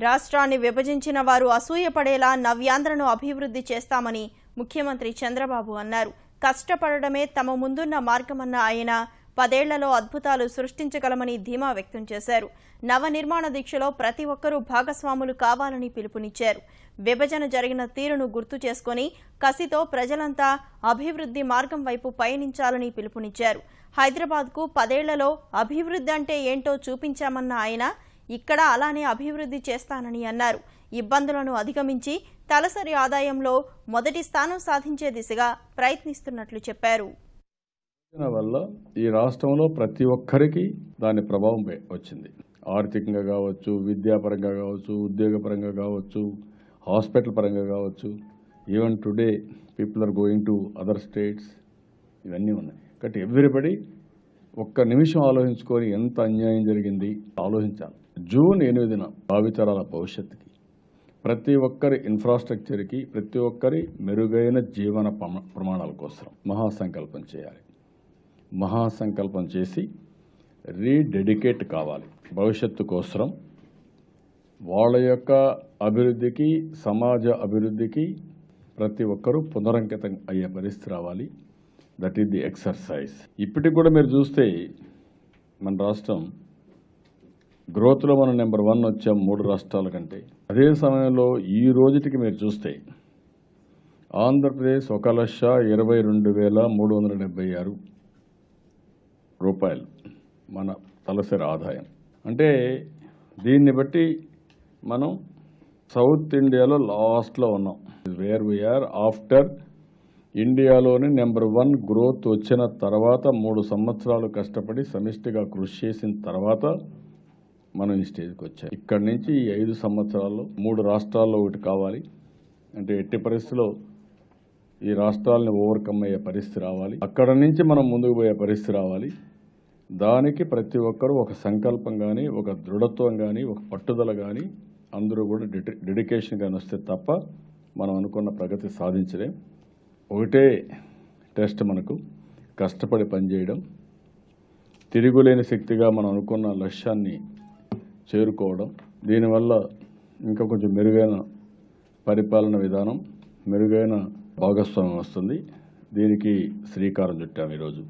రాష్ట్రాన్ని విభజించిన వారు అసూయపడేలా నవ్యాంధ్రను అభివృద్ధి చేస్తామని ముఖ్యమంత్రి చంద్రబాబు అన్నారు. కష్టపడడమే తమ ముందున్న మార్గమన్న ఆయన 10 ఏళ్లలో అద్భుతాలు సృష్టించగలమని ధీమా వ్యక్తం చేశారు. నవనిర్మాణ దీక్షలో ప్రతి ఒక్కరూ భాగస్వాములు కావాలని పిలుపునిచ్చారు. విభజన జరిగిన తీరును గుర్తు చేసుకుని కసితో ప్రజలంతా అభివృద్ధి మార్గం వైపు పయనించాలని పిలుపునిచ్చారు. హైదరాబాద్కు 10 ఏళ్లలో అభివృద్ధి అంటే ఏంటో చూపించామన్న ఆయన ఇక్కడ అలానే అభివృద్ధి చేస్తానని అన్నారు. ఇబ్బందులను అధిగమించి తలసరి ఆదాయంలో మొదటి స్థానం సాధించే దిశగా ప్రయత్నిస్తున్నట్లు చెప్పారు. వల్ల ఈ రాష్ట్రంలో ప్రతి ఒక్కరికి దాని ప్రభావం వచ్చింది. ఆర్థికంగా కావచ్చు, విద్యాపరంగా కావచ్చు, ఉద్యోగపరంగా కావచ్చు, హాస్పిటల్ పరంగా కావచ్చు. Even today people are going to other states. ఇవన్నీ ఉన్నాయి. కాబట్టి ఎవ్రీబడి ఒక్క నిమిషం ఆలోచించుకొని ఎంత అన్యాయం జరిగింది ఆలోచించాలి. జూన్ 8న భావితరాల భవిష్యత్తుకి, ప్రతి ఒక్కరి ఇన్ఫ్రాస్ట్రక్చర్కి, ప్రతి ఒక్కరి మెరుగైన జీవన ప్రమాణాల కోసం మహాసంకల్పం చేయాలి. మహాసంకల్పం చేసి రీడెడికేట్ కావాలి. భవిష్యత్తు కోసం వాళ్ళ యొక్క అభివృద్ధికి, సమాజ అభివృద్ధికి ప్రతి ఒక్కరూ పునరంకితం అయ్యే పరిస్థితి రావాలి. That is the exercise. ఇప్పటికి కూడా మీరు చూస్తే మన రాష్ట్రం గ్రోత్లో మనం నెంబర్ 1 వచ్చాం 3 రాష్ట్రాల కంటే. అదే సమయంలో ఈ రోజుటికి మీరు చూస్తే ఆంధ్రప్రదేశ్ 1,22,376 రూపాయలు మన తలసరి ఆదాయం. అంటే దీన్ని బట్టి మనం సౌత్ ఇండియాలో లాస్ట్లో ఉన్నాం. వేర్ వీఆర్ ఆఫ్టర్ ఇండియాలోని నెంబర్ 1 గ్రోత్ వచ్చిన తర్వాత 3 సంవత్సరాలు కష్టపడి సమిష్టిగా కృషి చేసిన తర్వాత మనం ఈ స్టేజ్కి వచ్చాం. ఇక్కడి నుంచి ఈ 5 సంవత్సరాల్లో 3 రాష్ట్రాల్లో ఒకటి కావాలి. అంటే ఎట్టి పరిస్థితిలో ఈ రాష్ట్రాలని ఓవర్కమ్ అయ్యే పరిస్థితి రావాలి. అక్కడ నుంచి మనం ముందుకు పోయే పరిస్థితి రావాలి. దానికి ప్రతి ఒక్కరూ ఒక సంకల్పం కానీ, ఒక దృఢత్వం కానీ, ఒక పట్టుదల కానీ, అందరూ కూడా డెడికేషన్ కానీ వస్తే తప్ప మనం అనుకున్న ప్రగతి సాధించలేం. ఒకటే టెస్ట్ మనకు కష్టపడి పనిచేయడం, తిరుగులేని శక్తిగా మనం అనుకున్న లక్ష్యాన్ని చేరుకోవడం. దీనివల్ల ఇంకా కొంచెం మెరుగైన పరిపాలన విధానం, మెరుగైన భాగస్వామ్యం వస్తుంది. దీనికి శ్రీకారం చుట్టాం ఈరోజు.